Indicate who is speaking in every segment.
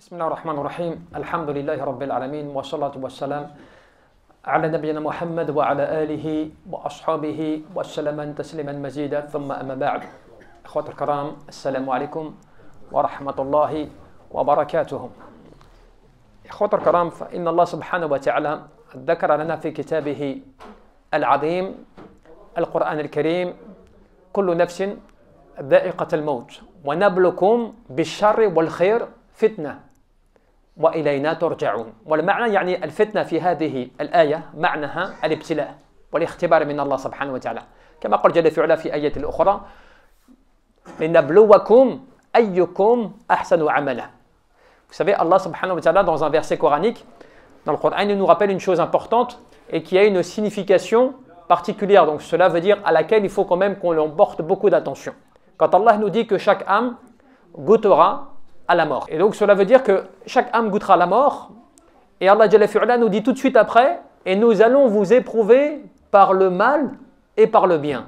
Speaker 1: بسم الله الرحمن الرحيم الحمد لله رب العالمين والصلاة والسلام على نبينا محمد وعلى آله وأصحابه وسلم تسليما مزيدا ثم أما بعد أخوة الكرام السلام عليكم ورحمة الله وبركاته أخوة الكرام فإن الله سبحانه وتعالى ذكر لنا في كتابه العظيم القرآن الكريم كل نفس ذائقة الموت ونبلكم بالشر والخير فتنة وإلينا ترجعون. والمعنى يعني الفتنة في هذه الآية معناها الابتلاء والاختبار من الله سبحانه وتعالى كما قال جل في علا في آية الأخرى لنبلوكم أيكم أحسن عملا. Vous savez, Allah subhanahu wa ta'ala dans un verset coranique, dans le Coran, il nous rappelle une chose importante et qui a une signification particulière. Donc cela veut dire à laquelle il faut quand même qu'on porte beaucoup d'attention. Quand Allah nous dit que chaque âme goûtera à la mort. Et donc cela veut dire que chaque âme goûtera la mort. Et Allah Jalla fi'ala nous dit tout de suite après, et nous allons vous éprouver par le mal et par le bien.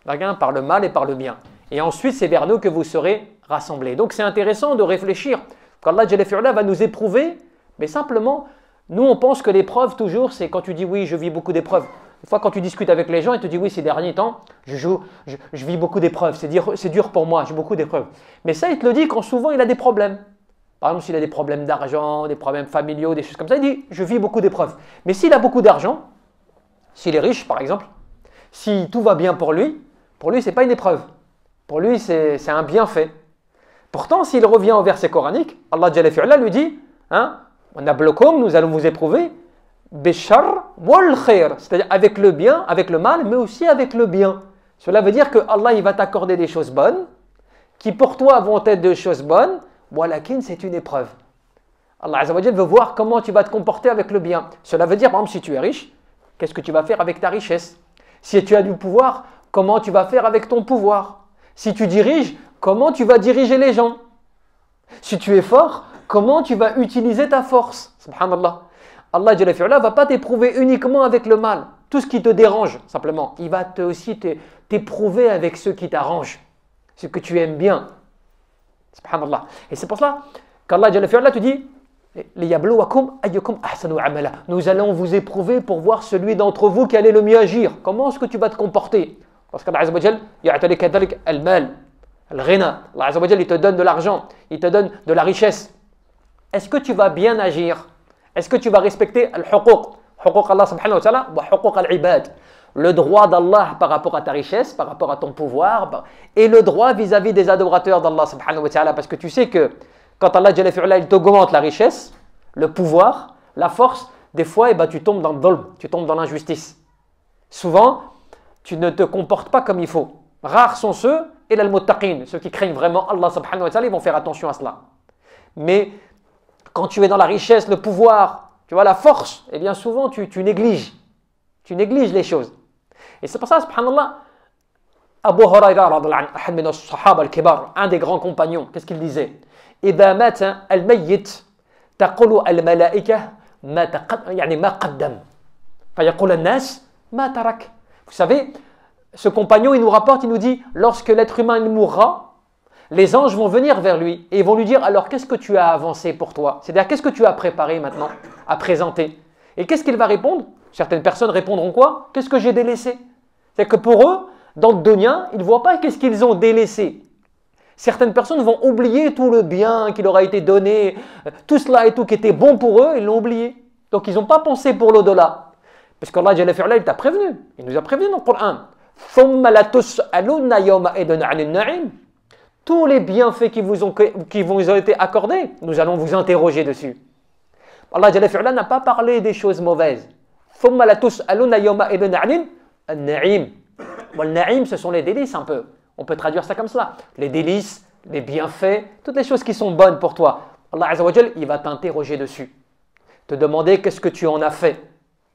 Speaker 1: Par le mal et par le bien. Et ensuite c'est vers nous que vous serez rassemblés. Donc c'est intéressant de réfléchir qu'Allah Jalla fi'ala va nous éprouver, mais simplement, nous on pense que l'épreuve toujours c'est quand tu dis oui je vis beaucoup d'épreuves. Une fois quand tu discutes avec les gens, ils te disent oui ces derniers temps, je vis beaucoup d'épreuves, c'est dur pour moi, j'ai beaucoup d'épreuves. Mais ça il te le dit quand souvent il a des problèmes. Par exemple s'il a des problèmes d'argent, des problèmes familiaux, des choses comme ça, il dit je vis beaucoup d'épreuves. Mais s'il a beaucoup d'argent, s'il est riche par exemple, si tout va bien pour lui ce n'est pas une épreuve. Pour lui c'est un bienfait. Pourtant s'il revient au verset coranique, Allah Jalla fi'ala lui dit nous allons vous éprouver Bishar wal khair, c'est-à-dire avec le bien, avec le mal, mais aussi avec le bien. Cela veut dire que Allah il va t'accorder des choses bonnes, qui pour toi vont être des choses bonnes, walakin c'est une épreuve. Allah Azza wa Jalla veut voir comment tu vas te comporter avec le bien. Cela veut dire, par exemple, si tu es riche, qu'est-ce que tu vas faire avec ta richesse? Si tu as du pouvoir, comment tu vas faire avec ton pouvoir? Si tu diriges, comment tu vas diriger les gens? Si tu es fort, comment tu vas utiliser ta force? Subhanallah. Allah Jalla fi'ala ne va pas t'éprouver uniquement avec le mal, tout ce qui te dérange simplement. Il va aussi t'éprouver avec ce qui t'arrange, ce que tu aimes bien. Subhanallah. Et c'est pour cela qu'Allah Jalla fi'ala te dit liyabluwakum ayyukum ahsanu amala. Nous allons vous éprouver pour voir celui d'entre vous qui allait le mieux agir. Comment est-ce que tu vas te comporter? Parce qu'Allah Azza wa Jalla ya'tali kadhalik al-mal, al-ghina. Allah Azza wa Jalla il te donne de l'argent, il te donne de la richesse. Est-ce que tu vas bien agir? Est-ce que tu vas respecter al-huquq, huquq Allah subhanahu wa ta'ala, wa huquq al-ibad, le droit d'Allah par rapport à ta richesse, par rapport à ton pouvoir, et le droit vis-à-vis des adorateurs d'Allah subhanahu wa ta'ala, parce que tu sais que quand Allah Jalla fi'ala, il t'augmente la richesse, le pouvoir, la force, des fois tu tombes dans le dhulm, tu tombes dans l'injustice. Souvent, tu ne te comportes pas comme il faut. Rares sont ceux, et al-muttaqin, ceux qui craignent vraiment Allah subhanahu wa ta'ala, ils vont faire attention à cela. Mais quand tu es dans la richesse, le pouvoir, tu vois, la force, eh bien souvent tu négliges les choses. Et c'est pour ça, subhanallah, Abu Huraira, un des grands compagnons, qu'est-ce qu'il disait? إذا مات الميت تقول الملائكة ما قدم فيقول الناس ما ترك. Vous savez, ce compagnon, il nous rapporte, il nous dit, lorsque l'être humain il mourra, les anges vont venir vers lui et ils vont lui dire alors qu'est-ce que tu as avancé pour toi? C'est-à-dire qu'est-ce que tu as préparé maintenant à présenter? Et qu'est-ce qu'il va répondre? Certaines personnes répondront quoi? Qu'est-ce que j'ai délaissé? C'est-à-dire que pour eux, dans le dunya, ils ne voient pas qu'est-ce qu'ils ont délaissé. Certaines personnes vont oublier tout le bien qui leur a été donné, tout cela et tout qui était bon pour eux, ils l'ont oublié. Donc ils n'ont pas pensé pour l'au-delà. Parce qu'Allah Jalla fi'ala, il t'a prévenu. Il nous a prévenu dans le Coran. ثُمَّ لَتُسْأَلُنَّ يَوْمَئِذٍ عَنِ النَّعِيمِ. Tous les bienfaits qui vous ont été accordés, nous allons vous interroger dessus. Allah Jalla fi'ala n'a pas parlé des choses mauvaises. ثُمَّ لَتُسْأَلُنَّ يَوْمَئِذٍ عَنِ النَّعِيمِ. Wal-na'im, ce sont les délices un peu. On peut traduire ça comme cela. Les délices, les bienfaits, toutes les choses qui sont bonnes pour toi. Allah Azza wa Jalla, il va t'interroger dessus. Te demander qu'est-ce que tu en as fait.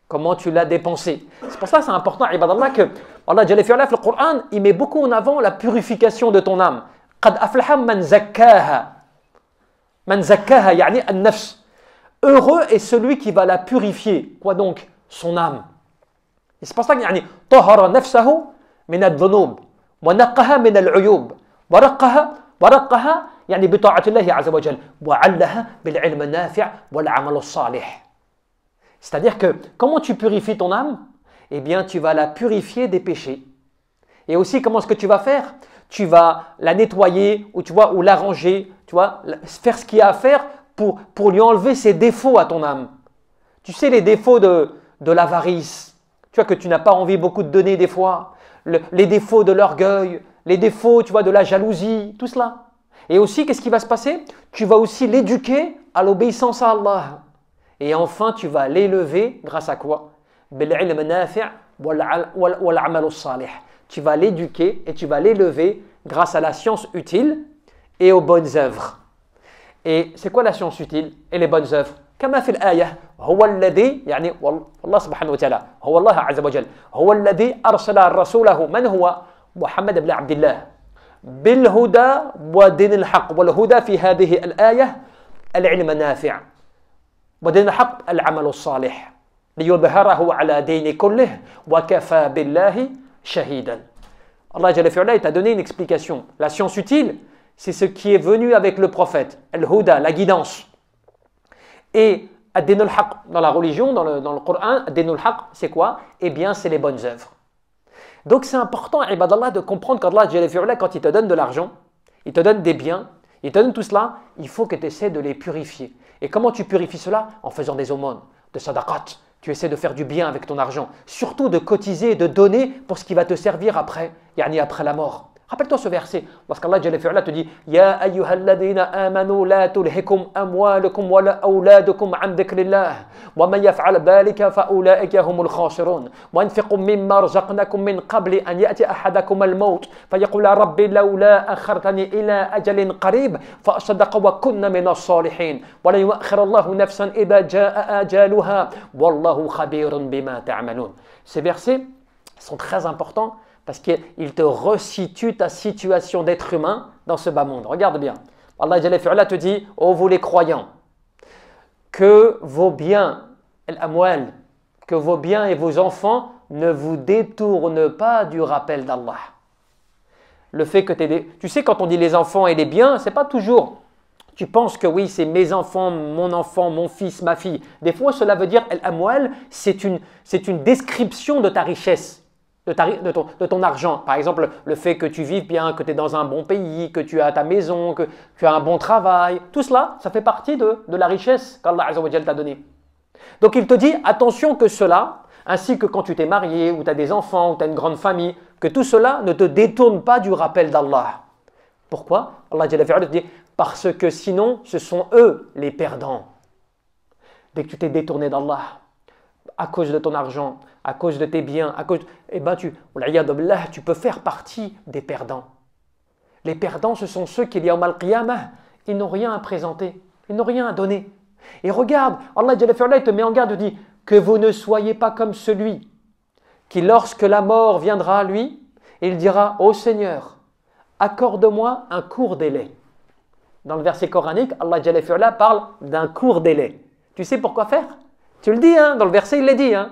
Speaker 1: Comment tu l'as dépensé. C'est pour ça que c'est important, ibadallah, que Allah Jalla fi'ala, dans le Coran, il met beaucoup en avant la purification de ton âme. قد أفلح من زكاها من زكاها يعني النفس. Heureux est celui qui va la purifier. Quoi donc? Son âme. Et c'est pour ça qu'il يعني طهر نفسه من الذنوب ونقها من العيوب ورقها يعني بطاعة الله عز وجل وعلها بالعلم النافع والعمل الصالح. C'est-à-dire que comment tu purifies ton âme? Eh bien, tu vas la purifier des péchés. Et aussi, comment est-ce que tu vas faire? Tu vas la nettoyer ou, tu vois, ou l'arranger, tu vois, faire ce qu'il y a à faire pour lui enlever ses défauts à ton âme. Tu sais, les défauts de l'avarice, tu vois, que tu n'as pas envie beaucoup de donner des fois, les défauts de l'orgueil, les défauts, tu vois, de la jalousie, tout cela. Et aussi, qu'est-ce qui va se passer? Tu vas aussi l'éduquer à l'obéissance à Allah. Et enfin, tu vas l'élever grâce à quoi? Tu vas l'éduquer et tu vas l'élever grâce à la science utile et aux bonnes œuvres. Et c'est quoi la science utile et les bonnes œuvres? كما في الآية هو الذي يعني والله سبحانه وتعالى هو الله عز وجل هو الذي أرسل رسوله من هو محمد بن عبد الله بالهدى ودين الحق والهدى في هذه الآية العلم النافع ودين الحق العمل الصالح ليظهره على دين كله وكفى بالله شهيدا. Allah Jalla fi'ala t'a donné une explication. La science utile, c'est ce qui est venu avec le prophète, al-huda, la guidance. Et ad-din al-haq, dans la religion, dans le Coran, ad-din al-haq, c'est quoi? Eh bien, c'est les bonnes œuvres. Donc, c'est important, ibadallah, de comprendre qu'Allah Jalla fi'ala, quand il te donne de l'argent, il te donne des biens, il te donne tout cela, il faut que tu essaies de les purifier. Et comment tu purifies cela? En faisant des aumônes, de sadaqat. Tu essaies de faire du bien avec ton argent. Surtout de cotiser et de donner pour ce qui va te servir après, yani après la mort. Rappelle-toi ce verset, lorsqu'Allah Jalla fi'ala te dit Ya ayyuhalladhina amanu la tulhikum amwalukum wa la awladukum an dhikrillah wa man yaf'al dhalika fa ulaika humul khasirun wa anfiqu mimma razaqnakum min qabli an ya'ti ahadakum al-maut fa yaqula rabbi lawla akhartani ila ajalin qarib fa asaddaqa wa kunna min as-salihin wa la yu'akhkhiru Allahu nafsan idha jaa ajaluha wallahu khabirun bima ta'malun. Ces versets sont très importants parce qu'il te resitue ta situation d'être humain dans ce bas monde. Regarde bien. Allah Jalla fi'ala te dit, ô vous les croyants, que vos biens, al-amwal, que vos biens et vos enfants ne vous détournent pas du rappel d'Allah. Le fait que tu sais, quand on dit les enfants et les biens, c'est pas toujours. Tu penses que oui, c'est mes enfants, mon fils, ma fille. Des fois, cela veut dire, al-amwal, c'est une description de ta richesse. De ton argent. Par exemple, le fait que tu vives bien, que tu es dans un bon pays, que tu as ta maison, que tu as un bon travail. Tout cela, ça fait partie de la richesse qu'Allah Azza wa Jal t'a donnée. Donc il te dit, attention que cela, ainsi que quand tu t'es marié, ou tu as des enfants, ou tu as une grande famille, que tout cela ne te détourne pas du rappel d'Allah. Pourquoi? Allah Jalla fi'ala te dit, parce que sinon, ce sont eux les perdants. Dès que tu t'es détourné d'Allah, à cause de ton argent, à cause de tes biens, eh ben tu peux faire partie des perdants. Les perdants, ce sont ceux qui, yawm al-qiyamah, ils n'ont rien à présenter, ils n'ont rien à donner. Et regarde, Allah Jalla fi'ala te met en garde, dit que vous ne soyez pas comme celui qui, lorsque la mort viendra à lui, il dira, ô Seigneur, accorde-moi un court délai. Dans le verset coranique, Allah Jalla fi'ala parle d'un court délai. Tu sais pourquoi faire? Tu le dis, hein, dans le verset, il l'a dit. Hein,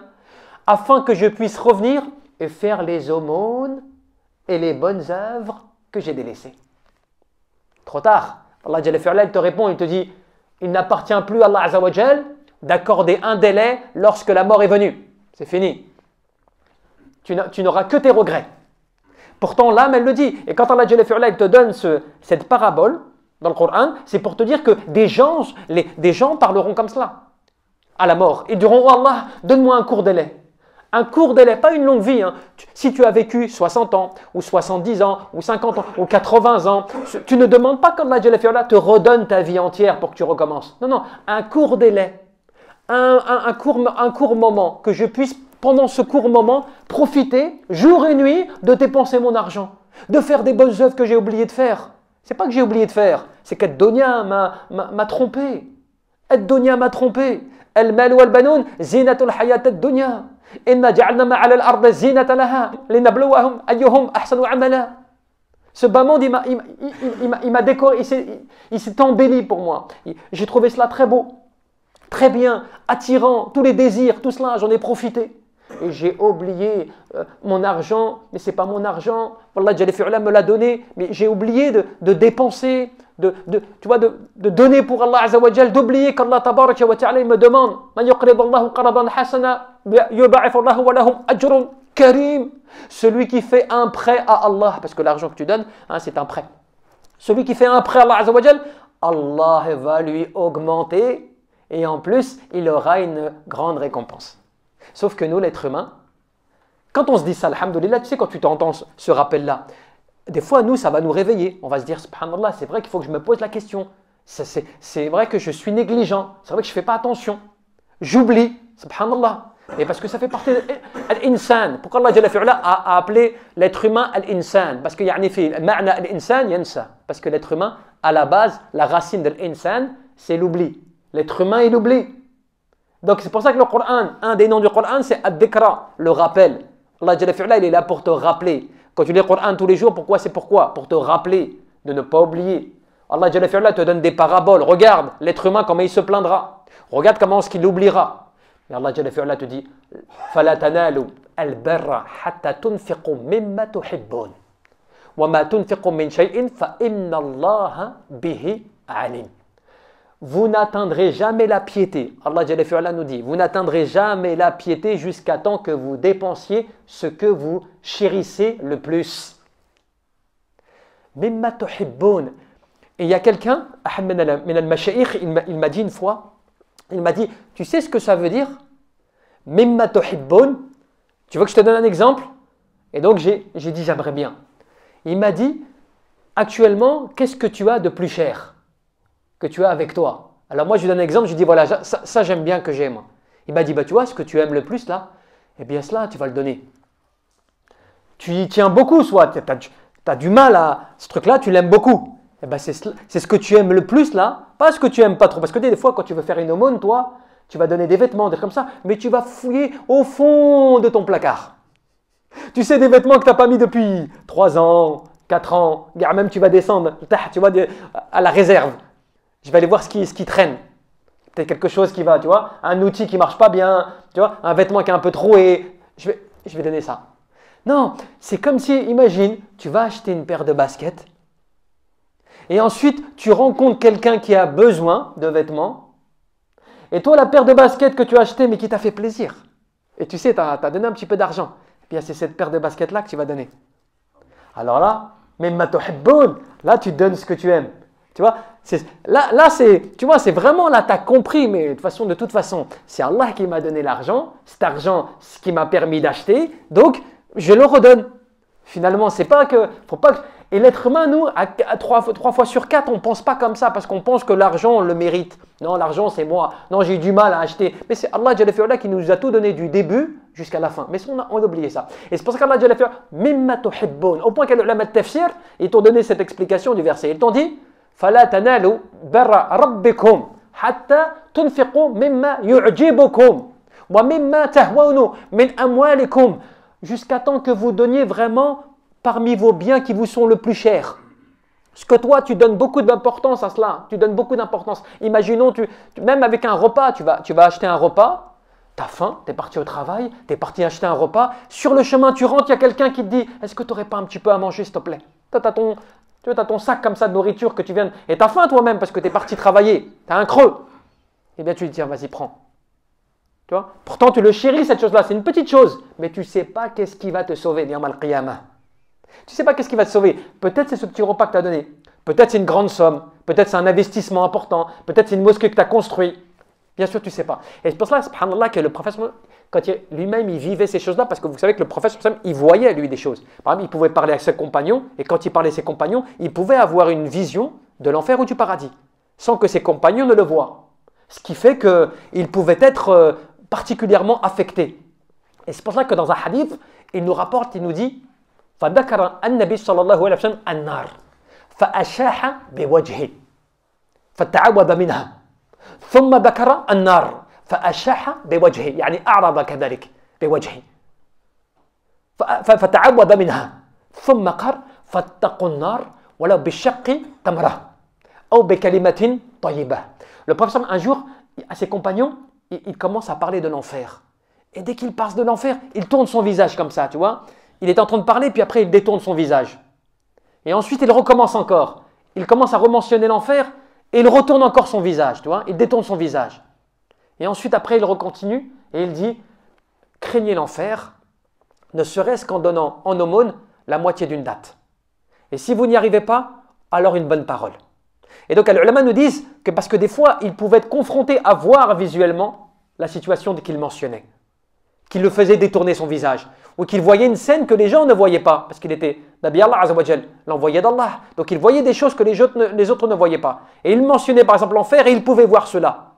Speaker 1: afin que je puisse revenir et faire les aumônes et les bonnes œuvres que j'ai délaissées. Trop tard. Allah Jalla fi'ala te répond, il te dit, il n'appartient plus à Allah Azza wa Jal d'accorder un délai lorsque la mort est venue. C'est fini. Tu n'auras que tes regrets. Pourtant, l'âme, elle le dit. Et quand Allah Jalla fi'ala te donne cette parabole dans le Coran, c'est pour te dire que des gens parleront comme cela. À la mort. Ils diront, oh Allah, donne-moi un court délai. Un court délai, pas une longue vie. Hein. Si tu as vécu 60 ans, ou 70 ans, ou 50 ans, ou 80 ans, tu ne demandes pas qu'Allah Jalla fi'ala te redonne ta vie entière pour que tu recommences. Non, non, un court délai. Un court moment, que je puisse, pendant ce court moment, profiter, jour et nuit, de dépenser mon argent, de faire des bonnes œuvres que j'ai oublié de faire. C'est pas que j'ai oublié de faire, c'est qu'Ad-Dunya m'a trompé. Ad-Dunya m'a trompé. المال والبنون زينة الحياة الدنيا إنا جعلنا ما على الأرض زينة لها لنبلوهم أيهم أحسن عملا. Ce bas monde, il m'a décoré, il s'est embelli pour moi. J'ai trouvé cela très beau, très bien, attirant, tous les désirs, tout cela, j'en ai profité. et j'ai oublié mon argent, mais c'est pas mon argent. Wallah Jalla fi'ala me l'a donné, mais j'ai oublié de dépenser, tu vois, de donner pour Allah Azza wa Jal, d'oublier qu'Allah Tabaraka wa Ta'ala me demande Man yuqrib Allahu qaradan hasana yud'if Allahu wa lahum ajrun karim. Celui qui fait un prêt à Allah, parce que l'argent que tu donnes, hein, c'est un prêt. Celui qui fait un prêt à Allah Azza wa Jal, Allah va lui augmenter et en plus, il aura une grande récompense. Sauf que nous, l'être humain, quand on se dit ça, alhamdoulilah, tu sais, quand tu t'entends ce rappel-là, des fois, nous, ça va nous réveiller. On va se dire, subhanallah, c'est vrai qu'il faut que je me pose la question. C'est vrai que je suis négligent. C'est vrai que je ne fais pas attention. J'oublie, subhanallah. Et parce que ça fait partie de l'insan. Pourquoi Allah Jalla fi'ala a appelé l'être humain al-insan? Parce qu'il y a en effet, ma'na al-insan yansa. Parce que l'être humain, à la base, la racine de l'insan, c'est l'oubli. L'être humain, il oublie. Donc c'est pour ça que le Coran, un des noms du Coran, c'est ad-dhikra, le rappel. Allah Jalla fi'ala, il est là pour te rappeler. Quand tu lis le Coran tous les jours, pourquoi? C'est pourquoi? Pour te rappeler, de ne pas oublier. Allah Jalla fi'ala te donne des paraboles. Regarde l'être humain, comment il se plaindra. Regarde comment est-ce qu'il oubliera. Et Allah Jalla fi'ala te dit فَلَا تَنَالُوا الْبَرَّ حَتَّى تُنْفِقُوا مِمَّا تُحِبُّونَ وَمَا تُنْفِقُوا مِنْ شَيْءٍ فَإِنَّ اللَّهَ بِهِ عَلِيمٌ. Vous n'atteindrez jamais la piété. Allah Jalla fi'ala nous dit, vous n'atteindrez jamais la piété jusqu'à temps que vous dépensiez ce que vous chérissez le plus. Mimma tuhibbun. Et il y a quelqu'un, Ahmed min al-Mashayikh, il m'a dit une fois, il m'a dit, tu sais ce que ça veut dire? Mimma tuhibbun. Tu veux que je te donne un exemple? Et donc j'ai dit, j'aimerais bien. Il m'a dit, actuellement, qu'est-ce que tu as de plus cher que tu as avec toi? Alors moi je lui donne un exemple, je lui dis voilà, ça j'aime bien que j'aime. Il m'a dit bah tu vois ce que tu aimes le plus là, eh bien cela tu vas le donner. Tu y tiens beaucoup, soit tu as du mal à ce truc là, tu l'aimes beaucoup. Eh bien c'est ce que tu aimes le plus là, pas ce que tu aimes pas trop. Parce que des fois quand tu veux faire une aumône, toi, tu vas donner des vêtements, des comme ça, mais tu vas fouiller au fond de ton placard. Tu sais des vêtements que tu n'as pas mis depuis 3 ans, 4 ans, même tu vas descendre, tu vois, à la réserve. Je vais aller voir ce qui traîne. Peut-être quelque chose qui va, tu vois, un outil qui ne marche pas bien, tu vois, un vêtement qui est un peu troué. Je vais donner ça. Non, c'est comme si, imagine, tu vas acheter une paire de baskets et ensuite tu rencontres quelqu'un qui a besoin de vêtements et toi, la paire de baskets que tu as achetée mais qui t'a fait plaisir et tu sais, tu as donné un petit peu d'argent, eh bien c'est cette paire de baskets-là que tu vas donner. Alors là, même ma tuhibbun, là tu donnes ce que tu aimes. Tu vois, là c'est vraiment là, tu as compris, mais de toute façon, c'est Allah qui m'a donné l'argent, cet argent, ce qui m'a permis d'acheter, donc je le redonne. Finalement, c'est pas que, faut pas que, et l'être humain, nous, à 3 fois sur 4, on ne pense pas comme ça, parce qu'on pense que l'argent, on le mérite. Non, l'argent, c'est moi. Non, j'ai eu du mal à acheter. Mais c'est Allah Jalla fi'ala qui nous a tout donné du début jusqu'à la fin. Mais on a oublié ça. Et c'est pour ça qu'Allah Jalla fi'ala, mimma tuhibbun, au point que l'ulama tafsir, ils t'ont donné cette explication du verset. Ils t'ont dit, فلا تنالوا بر ربكم حتى تنفقوا مما يعجبكم ومما تهوون من أموالكم jusqu'à temps que vous donniez vraiment parmi vos biens qui vous sont le plus chers. Parce que toi, tu donnes beaucoup d'importance à cela. Tu donnes beaucoup d'importance. Imaginons, même avec un repas, tu vas acheter un repas, tu as faim, tu es parti au travail, tu es parti acheter un repas. Sur le chemin, tu rentres, il y a quelqu'un qui te dit « Est-ce que tu n'aurais pas un petit peu à manger, s'il te plaît ?» Tu as ton sac comme ça de nourriture que tu viens… Et tu as faim toi-même parce que tu es parti travailler. Tu as un creux. Eh bien, tu lui dis « Vas-y, prends. » Tu vois? Pourtant, tu le chéris, cette chose-là. C'est une petite chose. Mais tu ne sais pas qu'est-ce qui va te sauver, Yawm al-Qiyamah. Tu ne sais pas qu'est-ce qui va te sauver. Peut-être c'est ce petit repas que tu as donné. Peut-être c'est une grande somme. Peut-être c'est un investissement important. Peut-être c'est une mosquée que tu as construite. Bien sûr, tu ne sais pas. Et c'est pour cela, subhanallah, que le prophète, quand lui-même, il vivait ces choses-là, parce que vous savez que le prophète, il voyait, lui, des choses. Par exemple, il pouvait parler à ses compagnons, et quand il parlait à ses compagnons, il pouvait avoir une vision de l'enfer ou du paradis, sans que ses compagnons ne le voient. Ce qui fait qu'il pouvait être particulièrement affecté. Et c'est pour cela que dans un hadith, il nous rapporte, il nous dit, فذكر النبي صلى الله عليه وسلم النار فأشاح بوجهه فتعوذ منها ثم ذكر النار فأشاح بوجهه يعني أعرض كذلك بوجهه فتعوذ منها ثم قال فاتقوا النار ولو بالشق تمرة أو بكلمة طيبة. Le prophète un jour à ses compagnons il commence à parler de l'enfer Et dès qu'il passe de l'enfer, il tourne son visage comme ça, tu vois. Il est en train de parler, puis après il détourne son visage. Et ensuite il recommence encore. Il commence à rementionner l'enfer et il retourne encore son visage, tu vois. Il détourne son visage. Et ensuite après il recontinue et il dit « Craignez l'enfer, ne serait-ce qu'en donnant en aumône la moitié d'une date. Et si vous n'y arrivez pas, alors une bonne parole. » Et donc les ulama nous disent que parce que des fois il pouvait être confronté à voir visuellement la situation qu'il mentionnait, qu'il le faisait détourner son visage, ou qu'il voyait une scène que les gens ne voyaient pas, parce qu'il était Nabi Allah Azza wa Jal, l'envoyé d'Allah. Donc il voyait des choses que les autres ne voyaient pas. Et il mentionnait par exemple l'enfer et il pouvait voir cela.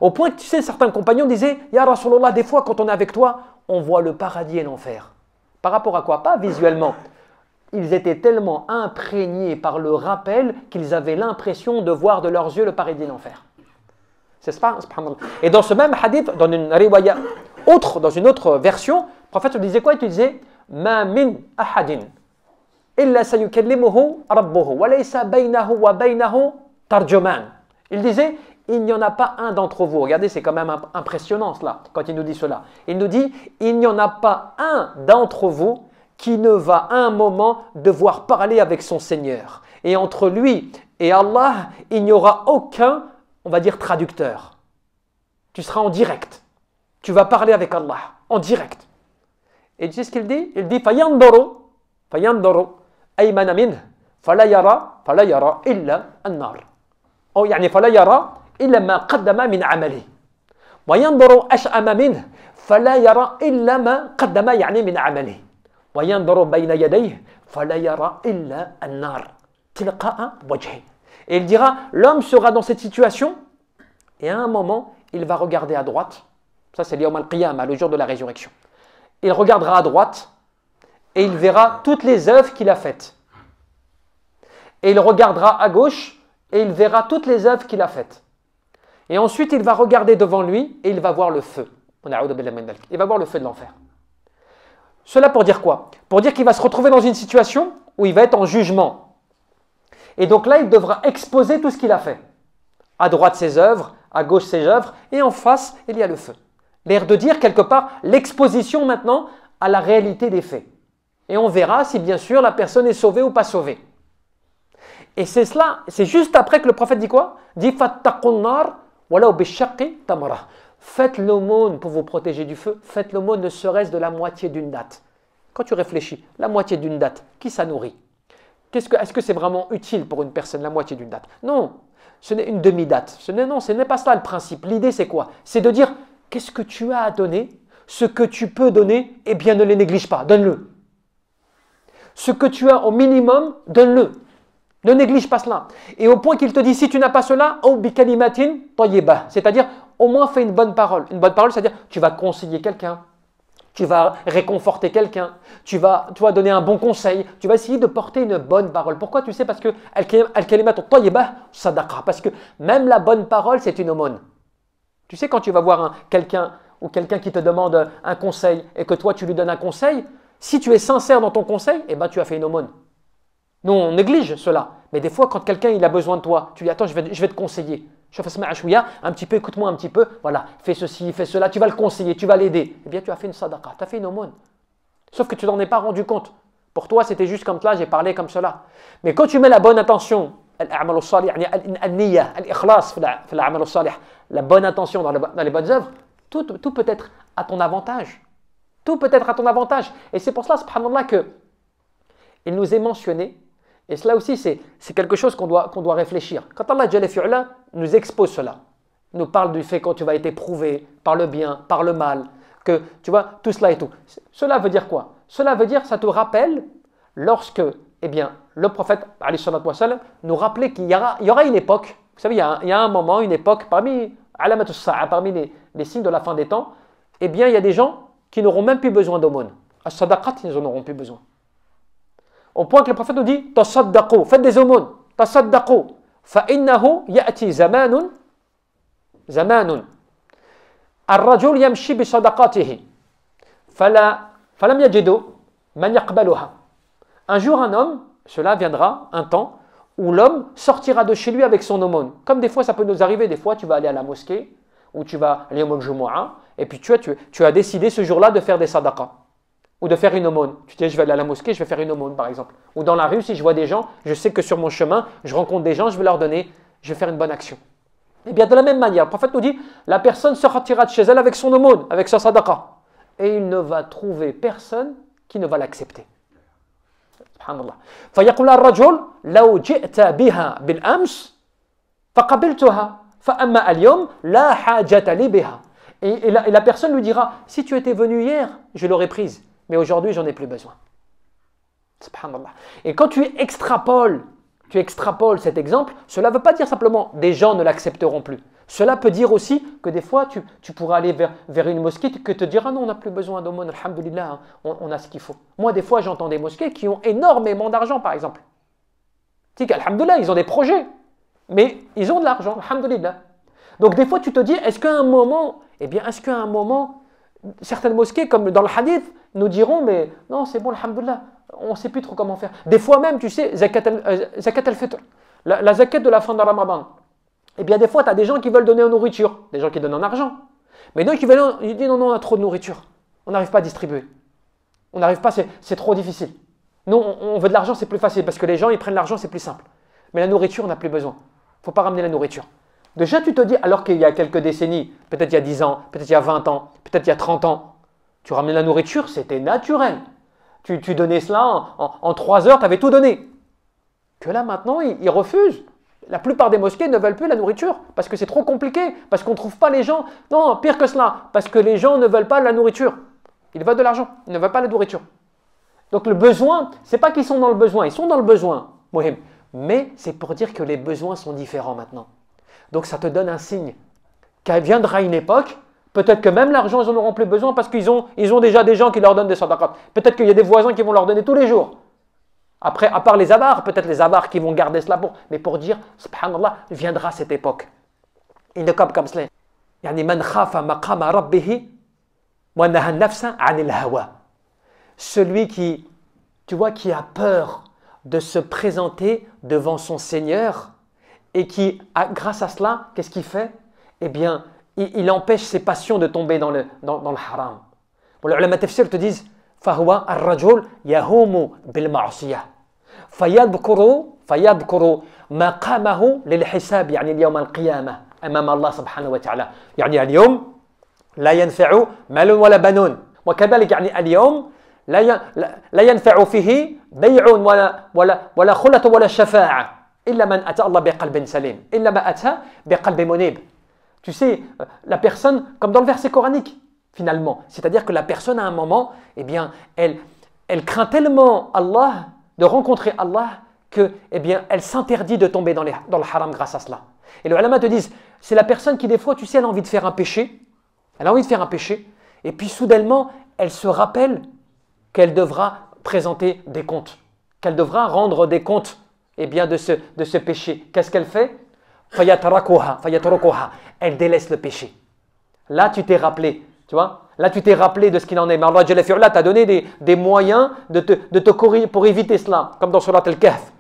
Speaker 1: Au point que tu sais, certains compagnons disaient « Ya Rasulallah, des fois quand on est avec toi, on voit le paradis et l'enfer. » Par rapport à quoi? Pas visuellement. Ils étaient tellement imprégnés par le rappel qu'ils avaient l'impression de voir de leurs yeux le paradis et l'enfer. C'est ça, subhanallah. Et dans ce même hadith, dans une riwaya autre, dans une autre version, le prophète te disait quoi? Il te disait Ma min ahadin illa sayukallimuhu rabbuhu wa laysa baynahu wa baynahu tarjuman. Il disait il n'y en a pas un d'entre vous. Regardez, c'est quand même impressionnant cela quand il nous dit cela. Il nous dit il n'y en a pas un d'entre vous qui ne va à un moment devoir parler avec son Seigneur. Et entre lui et Allah, il n'y aura aucun, on va dire, traducteur. Tu seras en direct. Tu vas parler avec Allah en direct. Et tu sais ce qu'il dit? Il dit فَيَنْظُرُ أَيْمَنَ مِنْهُ فَلَا يَرَى إِلَّا النَّارِ. أو يعني فَلَا يَرَى إِلَّا مَا قَدَّمَ مِنْ عَمَلِهِ وَيَنْظُرُ أَشْأَمَ مِنْهُ فَلَا يَرَى إِلَّا مَا قَدَّمَ يعني من عمله وَيَنْظُرُ بَيْنَ يَدَيْهِ فَلَا يَرَى إِلَّا النَّارِ تِلْقَاءَ وَجْهِهِ. Et il dira, l'homme sera dans cette situation et à un moment, il va regarder à droite. Ça, c'est l'Yawm al-Qiyamah, le jour de la résurrection. Il regardera à droite et il verra toutes les œuvres qu'il a faites. Et il regardera à gauche et il verra toutes les œuvres qu'il a faites. Et ensuite, il va regarder devant lui et il va voir le feu. Il va voir le feu de l'enfer. Cela pour dire quoi? Pour dire qu'il va se retrouver dans une situation où il va être en jugement. Et donc là, il devra exposer tout ce qu'il a fait. À droite, ses œuvres, à gauche, ses œuvres, et en face, il y a le feu. L'air de dire, quelque part, l'exposition maintenant à la réalité des faits. Et on verra si, bien sûr, la personne est sauvée ou pas sauvée. Et c'est cela, c'est juste après que le prophète dit quoi? Dit « Fattaqun nar walaw bishaqqi tamra » Faites l'aumône pour vous protéger du feu, faites l'aumône ne serait-ce de la moitié d'une date. Quand tu réfléchis, la moitié d'une date, qui ça nourrit? Est-ce que c'est vraiment utile pour une personne, la moitié d'une date? Non, ce n'est une demi-date. Ce n'est pas ça le principe. L'idée, c'est quoi? C'est de dire, qu'est-ce que tu as à donner? Ce que tu peux donner, eh bien, ne les néglige pas, donne-le. Ce que tu as au minimum, donne-le. Ne néglige pas cela. Et au point qu'il te dit, si tu n'as pas cela, ou bi kalimatin tayyibah, c'est-à-dire, au moins fais une bonne parole. Une bonne parole, c'est-à-dire, tu vas conseiller quelqu'un. Tu vas réconforter quelqu'un, tu vas donner un bon conseil, tu vas essayer de porter une bonne parole. Pourquoi? Tu sais, parce que al-kalimatu tayyibah sadaqa, parce que même la bonne parole, c'est une aumône. Tu sais, quand tu vas voir quelqu'un qui te demande un conseil et que toi, tu lui donnes un conseil, si tu es sincère dans ton conseil, eh ben, tu as fait une aumône. Nous, on néglige cela. Mais des fois, quand quelqu'un il a besoin de toi, tu lui dis, attends, je vais te conseiller. Un petit peu, écoute-moi un petit peu, voilà, fais ceci, fais cela, tu vas le conseiller, tu vas l'aider. Eh bien, tu as fait une sadaqa, tu as fait une aumône. Sauf que tu n'en es pas rendu compte. Pour toi, c'était juste comme cela, j'ai parlé comme cela. Mais quand tu mets la bonne intention, la bonne intention dans les bonnes œuvres, tout peut être à ton avantage. Tout peut être à ton avantage. Et c'est pour cela, subhanallah, qu'il nous est mentionné. Et cela aussi, c'est quelque chose qu'on doit réfléchir. Quand Allah Jalla fi'ala nous expose cela, il nous parle du fait quand tu vas être éprouvé par le bien, par le mal, que tu vois, tout cela et tout. Cela veut dire quoi? Cela veut dire, ça te rappelle, lorsque, eh bien, le prophète, alayhi salatu wa sallam, nous rappelait qu'il y aura une époque, vous savez, il y a un moment, une époque, parmi les signes de la fin des temps, eh bien, il y a des gens qui n'auront même plus besoin d'aumône. As-sadaqat, ils en auront plus besoin. Au point que le prophète nous dit tasaddaqu, faites des aumônes, tasaddaqu, fa innahu ya'ti zamanun ar-rajul yamshi bi sadaqatihi falam yajidu man yaqbaluha. Un jour un homme, cela viendra un temps où l'homme sortira de chez lui avec son aumône. Comme des fois ça peut nous arriver, des fois tu vas aller à la mosquée ou tu vas aller au Jumu'ah et puis tu as décidé ce jour-là de faire des sadaqas ou de faire une aumône. Tu dis, je vais aller à la mosquée, je vais faire une aumône par exemple. Ou dans la rue, si je vois des gens, je sais que sur mon chemin, je rencontre des gens, je vais leur donner, je vais faire une bonne action. Et bien de la même manière, le prophète nous dit, la personne sortira de chez elle avec son aumône, avec sa sadaqa. Et il ne va trouver personne qui ne va l'accepter. Subhanallah. فيقول الرجل لو جئت بها بالأمس فقبلتها فأما اليوم لا حاجة لي بها. Et la personne lui dira, si tu étais venu hier, je l'aurais prise, mais aujourd'hui j'en ai plus besoin. Subhanallah. Et quand tu extrapoles cet exemple, cela ne veut pas dire simplement des gens ne l'accepteront plus. Cela peut dire aussi que des fois tu pourras aller vers une mosquée que te dira non, on n'a plus besoin d'aumône, alhamdoulilah, hein, on a ce qu'il faut. Moi des fois j'entends des mosquées qui ont énormément d'argent par exemple. Tu sais qu'alhamdoulilah, ils ont des projets, mais ils ont de l'argent, alhamdoulilah. Donc des fois tu te dis, est-ce qu'à un moment, certaines mosquées comme dans le hadith nous diront, mais non c'est bon, alhamdoulilah, on ne sait plus trop comment faire. Des fois même, tu sais, zakat al-fitr, la zakat de la fin de Ramadan. Eh bien, des fois, tu as des gens qui veulent donner en nourriture, des gens qui donnent en argent. Mais d'autres qui veulent, ils disent non, on a trop de nourriture. On n'arrive pas à distribuer. On n'arrive pas, c'est trop difficile. Nous, on veut de l'argent, c'est plus facile parce que les gens, ils prennent l'argent, c'est plus simple. Mais la nourriture, on n'a plus besoin. Il ne faut pas ramener la nourriture. Déjà, tu te dis, alors qu'il y a quelques décennies, peut-être il y a 10 ans, peut-être il y a 20 ans, peut-être il y a 30 ans, tu ramenais la nourriture, c'était naturel. Tu donnais cela en 3 heures, tu avais tout donné. Que là, maintenant, ils refusent. La plupart des mosquées ne veulent plus la nourriture parce que c'est trop compliqué, parce qu'on ne trouve pas les gens. Non, pire que cela, parce que les gens ne veulent pas la nourriture. Ils veulent de l'argent, ils ne veulent pas la nourriture. Donc le besoin, ce n'est pas qu'ils sont dans le besoin, ils sont dans le besoin, mais c'est pour dire que les besoins sont différents maintenant. Donc ça te donne un signe qu'il viendra une époque, peut-être que même l'argent, ils n'en auront plus besoin parce qu'ils ont déjà des gens qui leur donnent des sadaqat. Peut-être qu'il y a des voisins qui vont leur donner tous les jours. Après, à part les avars, peut-être les avars qui vont garder cela mais pour dire, subhanallah, viendra cette époque. Il ne comme cela. Yani man khafa maqama rabbih wa naha an-nafsa 'anil hawa. Celui qui, tu vois, qui a peur de se présenter devant son Seigneur et qui, grâce à cela, qu'est-ce qu'il fait? Eh bien, il empêche ses passions de tomber dans le haram. Bon, les ulama tafsir te disent, فهو الرجل يهوم بالمعصية فيذكر مقامه للحساب يعني اليوم القيامة أمام الله سبحانه وتعالى يعني اليوم لا ينفع مال ولا بنون وكذلك يعني اليوم لا ينفع فيه بيع ولا خلة ولا شفاعة إلا من أتى الله بقلب سليم إلا ما أتى بقلب منيب. Tu sais, la personne, comme dans le verset coranique, finalement. C'est-à-dire que la personne, à un moment, eh bien, elle craint tellement Allah, de rencontrer Allah, que, eh bien, elle s'interdit de tomber dans le haram grâce à cela. Et les ulama te disent, c'est la personne qui, des fois, tu sais, elle a envie de faire un péché. Elle a envie de faire un péché. Et puis, soudainement, elle se rappelle qu'elle devra présenter des comptes. Qu'elle devra rendre des comptes, eh bien, de ce péché. Qu'est-ce qu'elle fait? Fayatarakuha. Elle délaisse le péché. Là, tu t'es rappelé. Tu vois, là tu t'es rappelé de ce qu'il en est. Mais Allah Jalla fi'ala t'a donné des moyens de te corriger pour éviter cela. Comme dans Surat Al-Kahf.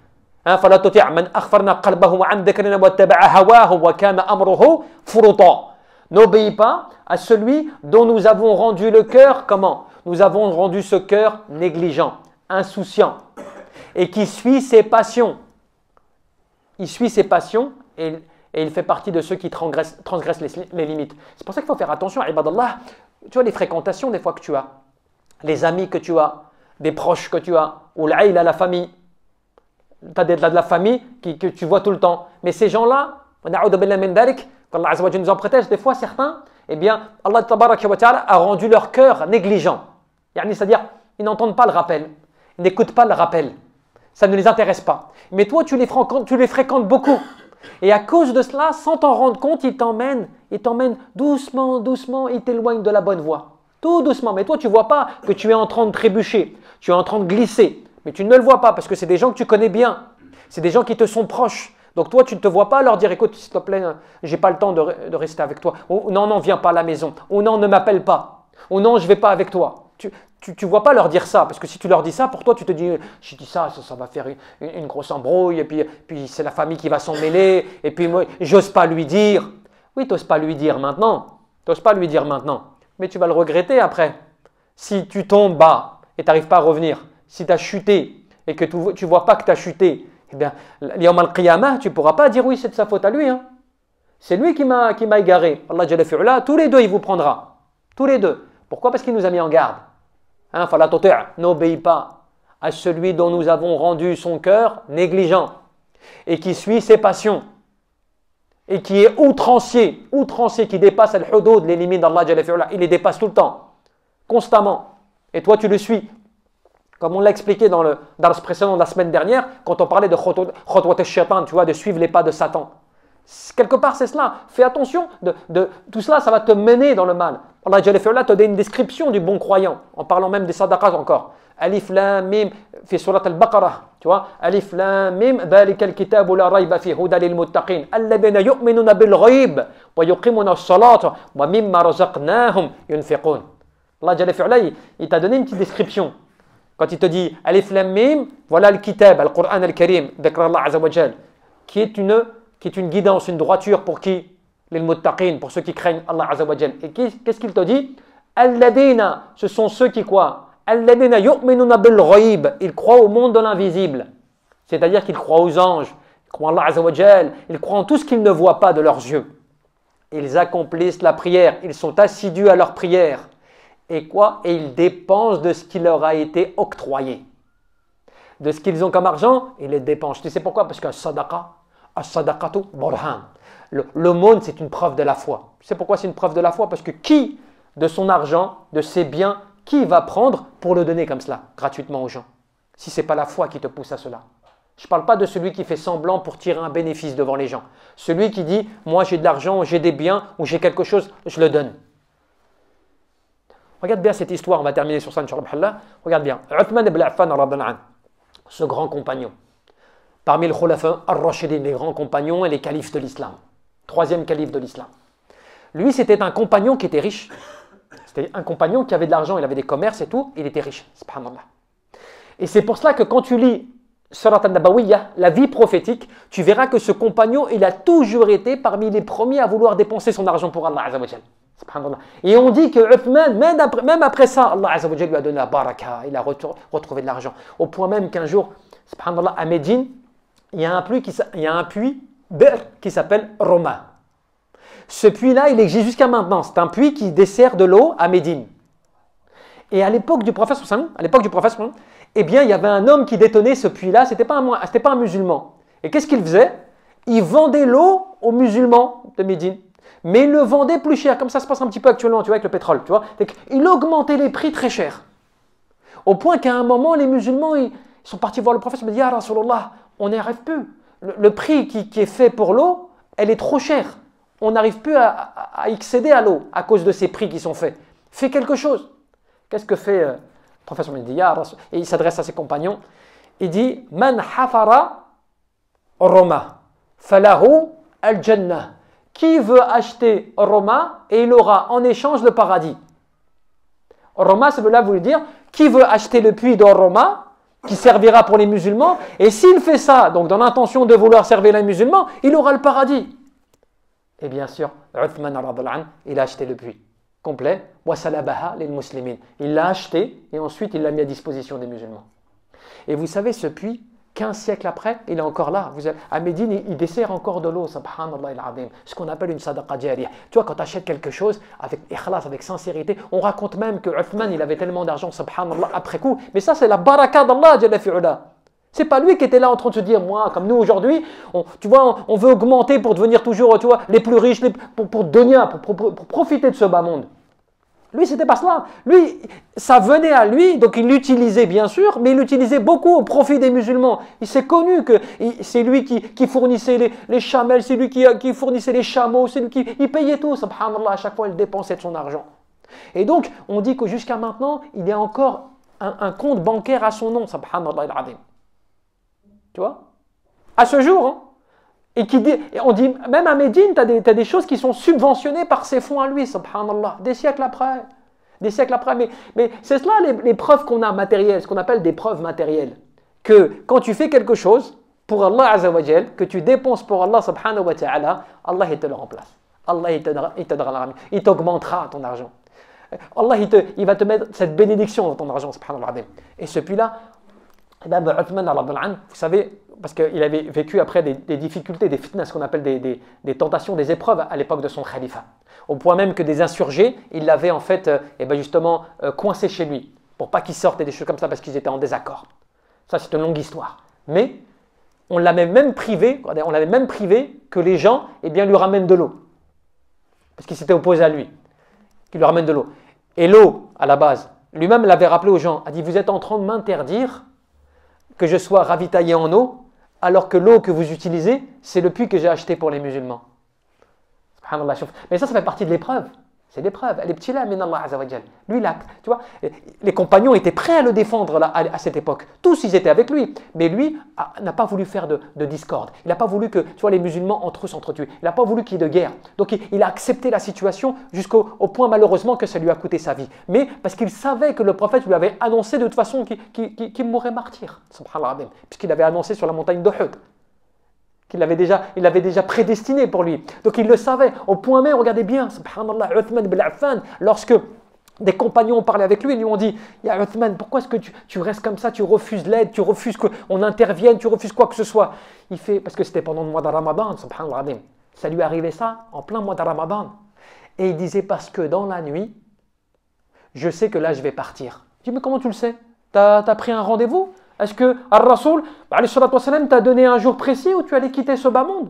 Speaker 1: فَلَا تُطِعْ مَنْ أَغْفَرْنَا قَلْبَهُ عَنْ ذِكْرِنَا وَاتَّبَعَ هَوَاهُ وَكَانَ أَمْرُهُ فُرُطًا. N'obéis pas à celui dont nous avons rendu le cœur, comment? Nous avons rendu ce cœur négligent, insouciant, et qui suit ses passions. Il suit ses passions et il fait partie de ceux qui transgressent les limites. C'est pour ça qu'il faut faire attention, ibadallah. Tu vois les fréquentations des fois que tu as, les amis que tu as, des proches que tu as, ou l'aïla, la famille. Tu as de la famille que tu vois tout le temps. Mais ces gens-là, qu'Allah Azza wa Jalla nous en protège, des fois certains, eh bien, Allah Tabaraka wa Ta'ala a rendu leur cœur négligent. C'est-à-dire, ils n'entendent pas le rappel, ils n'écoutent pas le rappel. Ça ne les intéresse pas. Mais toi, tu les fréquentes beaucoup. Et à cause de cela, sans t'en rendre compte, il t'emmène doucement, doucement, il t'éloigne de la bonne voie. Tout doucement. Mais toi, tu ne vois pas que tu es en train de trébucher, tu es en train de glisser. Mais tu ne le vois pas parce que c'est des gens que tu connais bien. C'est des gens qui te sont proches. Donc toi, tu ne te vois pas leur dire, écoute, s'il te plaît, j'ai pas le temps de rester avec toi. Ou non, non, viens pas à la maison. Ou non, ne m'appelle pas. Ou non, je ne vais pas avec toi. Tu vois pas leur dire ça, parce que si tu leur dis ça, pour toi, tu te dis, je dis ça va faire une grosse embrouille, et puis c'est la famille qui va s'en mêler, et puis moi, j'ose pas lui dire. Oui, tu n'oses pas lui dire maintenant. Tu n'oses pas lui dire maintenant. mais tu vas le regretter après. Si tu tombes bas et tu n'arrives pas à revenir, si tu as chuté et que tu ne vois pas que tu as chuté, eh bien, Yawm al-Qiyamah, tu ne pourras pas dire oui, c'est de sa faute à lui. Hein. C'est lui qui m'a égaré. Allah Jalla fi'ula, tous les deux, il vous prendra. Tous les deux. Pourquoi? Parce qu'il nous a mis en garde. Hein, fala tuti', n'obéis pas à celui dont nous avons rendu son cœur négligent et qui suit ses passions et qui est outrancier, qui dépasse al-hudud, les limites d'Allah Jalla fi'ula. Il les dépasse tout le temps, constamment. Et toi, tu le suis. Comme on l'a expliqué dans le dars précédent de la semaine dernière, quand on parlait de khutwat al-shaytan, tu vois, de suivre les pas de Satan. Quelque part, c'est cela. Fais attention, tout cela, ça va te mener dans le mal. Allah Jalla fi'ula te donne une description du bon croyant, en parlant même des sadaqas encore. Alif lam mim, fi surat al-Baqarah, tu vois, Alif lam mim, dhalika al-kitabu la rayba fi huda lil muttaqin, alladhina yu'minuna bil ghayb wa yuqimuna as-salata wa mimma razaqnahum yunfiqun. Allah Jalla fi'ula, il t'a donné une petite description. Quand il te dit Alif Lam Mim, voilà le kitab, le Coran al-Karim, d'Aqra Allah Azza wa Jal, qui est une guidance, une droiture pour qui? Les muttaqin, pour ceux qui craignent Allah Azza wa Jal. Et qu'est-ce qu'il te dit? Alladina, ce sont ceux qui croient. Alladina yu'minuna bil ghayb, ils croient au monde de l'invisible. C'est-à-dire qu'ils croient aux anges, ils croient en Allah Azza wa Jal, ils croient en tout ce qu'ils ne voient pas de leurs yeux. Ils accomplissent la prière, ils sont assidus à leur prière. Et quoi? Et ils dépensent de ce qui leur a été octroyé. De ce qu'ils ont comme argent, ils les dépensent. Tu sais pourquoi? Parce que as-sadaqatu burhan. L'aumône, c'est une preuve de la foi. Tu sais pourquoi c'est une preuve de la foi? Parce que qui, de son argent, de ses biens, qui va prendre pour le donner comme cela, gratuitement aux gens? Si ce n'est pas la foi qui te pousse à cela. Je ne parle pas de celui qui fait semblant pour tirer un bénéfice devant les gens. Celui qui dit, moi j'ai de l'argent, j'ai des biens, ou j'ai quelque chose, je le donne. Regarde bien cette histoire, on va terminer sur ça, Inch'Allah. Regarde bien. Uthman ibn Affan, ce grand compagnon, parmi le Khulafa ar-Rashidin, les grands compagnons et les califes de l'islam. Troisième calife de l'islam. Lui, c'était un compagnon qui était riche. C'était un compagnon qui avait de l'argent, il avait des commerces et tout, il était riche. Subhanallah. Et c'est pour cela que quand tu lis Surat al-Nabawiyya, la vie prophétique, tu verras que ce compagnon, il a toujours été parmi les premiers à vouloir dépenser son argent pour Allah Azza wa Jal. Et on dit que Uthman, même après ça, Allah Azza wa Jal lui a donné la baraka, il a retrouvé de l'argent. Au point même qu'un jour, subhanallah, à Médine, il y a un puits qui s'appelle Roma. Ce puits-là, il existe jusqu'à maintenant. C'est un puits qui dessert de l'eau à Médine. Et à l'époque du prophète, eh bien, il y avait un homme qui détenait ce puits-là, c'était pas un musulman. Et qu'est-ce qu'il faisait? Il vendait l'eau aux musulmans de Médine. Mais il le vendait plus cher, comme ça se passe un petit peu actuellement, tu vois, avec le pétrole, tu vois. Il augmentait les prix très cher. Au point qu'à un moment, les musulmans, ils sont partis voir le prophète, ils me disent, Ya Rasulallah, on n'y arrive plus. Le prix qui est fait pour l'eau, elle est trop chère. On n'arrive plus à accéder à l'eau à cause de ces prix qui sont faits. Fais quelque chose. Qu'est-ce que fait le prophète? Il dit, Ya Rasul, et il s'adresse à ses compagnons. Il dit, Man hafara Roma, falahu al-jannah. Qui veut acheter Roma et il aura en échange le paradis? Roma, ça veut là vous dire, qui veut acheter le puits de Roma qui servira pour les musulmans, et s'il fait ça, donc dans l'intention de vouloir servir les musulmans, il aura le paradis. Et bien sûr, Uthman il a acheté le puits complet, il l'a acheté et ensuite il l'a mis à disposition des musulmans. Et vous savez, ce puits, 15 siècles après, il est encore là. À Médine, il dessert encore de l'eau, subhanallah al-azim, ce qu'on appelle une sadaqa jariyah. Tu vois, quand tu achètes quelque chose avec ikhlas, avec sincérité, on raconte même que Uthman, il avait tellement d'argent, subhanallah, après coup. Mais ça, c'est la baraka d'Allah, jalla fi'ula. C'est pas lui qui était là en train de se dire, moi, comme nous aujourd'hui, tu vois, on veut augmenter pour devenir toujours, tu vois, les plus riches, pour donner, pour profiter de ce bas monde. Lui, c'était pas cela. Lui, ça venait à lui, donc il l'utilisait bien sûr, mais il l'utilisait beaucoup au profit des musulmans. Il s'est connu que c'est lui qui fournissait les chamelles, c'est lui qui fournissait les chameaux, c'est lui qui payait tout. Subhanallah, à chaque fois, il dépensait de son argent. Et donc, on dit que jusqu'à maintenant, il y a encore un compte bancaire à son nom. Subhanallah al-azim. Tu vois? À ce jour, hein. Et on dit, même à Médine, tu as des choses qui sont subventionnées par ses fonds à lui, subhanallah, des siècles après. Des siècles après. Mais c'est cela les preuves qu'on a matérielles, ce qu'on appelle des preuves matérielles. Que quand tu fais quelque chose pour Allah Azza wa Jal, que tu dépenses pour Allah subhanahu wa ta'ala, Allah il te le remplace. Allah il t'augmentera ton argent. Allah, il va te mettre cette bénédiction dans ton argent, subhanallah. Et ce puits-là, Uthman, vous savez, parce qu'il avait vécu après des difficultés, des fitnas, ce qu'on appelle des tentations, des épreuves à l'époque de son khalifa. Au point même que des insurgés, il l'avaient en fait justement coincé chez lui, pour pas qu'il sorte et des choses comme ça, parce qu'ils étaient en désaccord. Ça, c'est une longue histoire. Mais on l'avait même privé que les gens lui ramènent de l'eau. Parce qu'il s'était opposé à lui, qu'il lui ramène de l'eau. Et l'eau, à la base, lui-même l'avait rappelé aux gens, a dit, vous êtes en train de m'interdire que je sois ravitaillé en eau, alors que l'eau que vous utilisez, c'est le puits que j'ai acheté pour les musulmans. Subhanallah. Mais ça fait partie de l'épreuve. C'est l'épreuve. Elle est petite là, mais Allah Azza wa Jal. Lui, là, tu vois, les compagnons étaient prêts à le défendre là, à cette époque. Tous, ils étaient avec lui. Mais lui n'a pas voulu faire de discorde. Il n'a pas voulu que les musulmans entre eux s'entretuent. Il n'a pas voulu qu'il y ait de guerre. Donc, il a accepté la situation jusqu'au point, malheureusement, que ça lui a coûté sa vie. Mais parce qu'il savait que le prophète lui avait annoncé de toute façon qu'il mourrait martyr. Subhanallah. Puisqu'il avait annoncé sur la montagne d'Uhud. Il l'avait déjà prédestiné pour lui. Donc il le savait. Au point même, regardez bien, subhanallah, Uthman ibn Affan, lorsque des compagnons ont parlé avec lui, ils lui ont dit, Ya Uthman, pourquoi est-ce que tu restes comme ça, tu refuses l'aide, tu refuses qu'on intervienne, tu refuses quoi que ce soit. Il fait, parce que c'était pendant le mois de Ramadan, subhanallah, ça lui arrivait ça en plein mois de Ramadan. Et il disait, parce que dans la nuit, je sais que là je vais partir. Je dis, mais comment tu le sais? T'as pris un rendez-vous? Est-ce que Ar-Rasoul t'a donné un jour précis où tu allais quitter ce bas monde?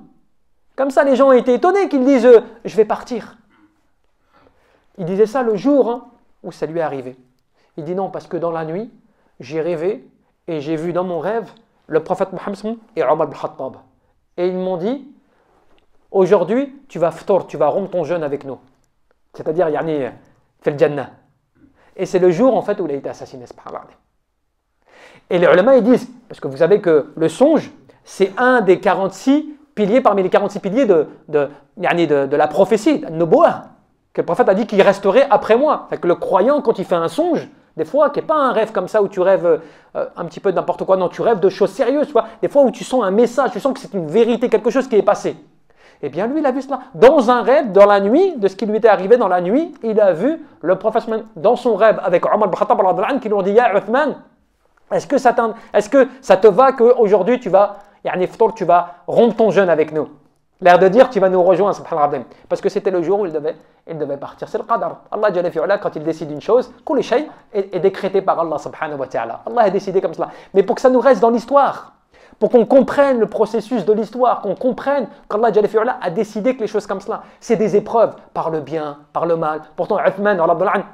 Speaker 1: Comme ça, les gens ont été étonnés qu'ils disent je vais partir. Il disait ça le jour où ça lui est arrivé. Il dit non, parce que dans la nuit, j'ai rêvé et j'ai vu dans mon rêve le prophète Mohammed et Omar ibn Khattab. Et ils m'ont dit aujourd'hui, tu vas rompre ton jeûne avec nous. C'est-à-dire, yani, fais le Jannah. Et c'est le jour en fait où il a été assassiné. Et les ulama ils disent, parce que vous savez que le songe, c'est un des 46 piliers parmi les 46 piliers de la prophétie, de Nubuwah, que le prophète a dit qu'il resterait après moi. Que le croyant, quand il fait un songe, des fois, qui n'est pas un rêve comme ça où tu rêves un petit peu de n'importe quoi, non, tu rêves de choses sérieuses, tu vois, des fois où tu sens un message, tu sens que c'est une vérité, quelque chose qui est passé. Eh bien, lui, il a vu cela. Dans un rêve, dans la nuit, de ce qui lui était arrivé dans la nuit, il a vu le prophète dans son rêve avec Omar ibn Khattab qui lui ont dit, Ya Uthman, est-ce que ça te va qu'aujourd'hui tu vas rompre ton jeûne avec nous? L'air de dire tu vas nous rejoindre, subhanallah. Parce que c'était le jour où il devait partir. C'est le qadar. Allah Jalla fi'ala, quand il décide une chose, kulli shay est décrété par Allah subhanahu wa ta'ala. Allah a décidé comme cela. Mais pour que ça nous reste dans l'histoire, pour qu'on comprenne le processus de l'histoire, qu'on comprenne qu'Allah Jalla fi'ala a décidé que les choses comme cela, c'est des épreuves par le bien, par le mal. Pourtant, Uthman,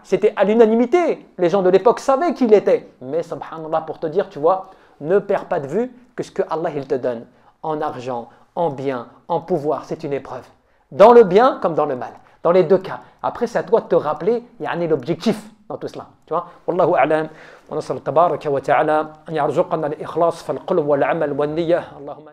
Speaker 1: c'était à l'unanimité. Les gens de l'époque savaient qui il était. Mais subhanallah, pour te dire, tu vois, ne perds pas de vue que ce que Allah il te donne, en argent, en bien, en pouvoir, c'est une épreuve. Dans le bien comme dans le mal. Dans les deux cas. Après, c'est à toi de te rappeler, l'objectif dans tout cela. Tu vois, Wallahu a'lam. ونسأل تبارك وتعالى أن يرزقنا الإخلاص في القلب والعمل والنية اللهم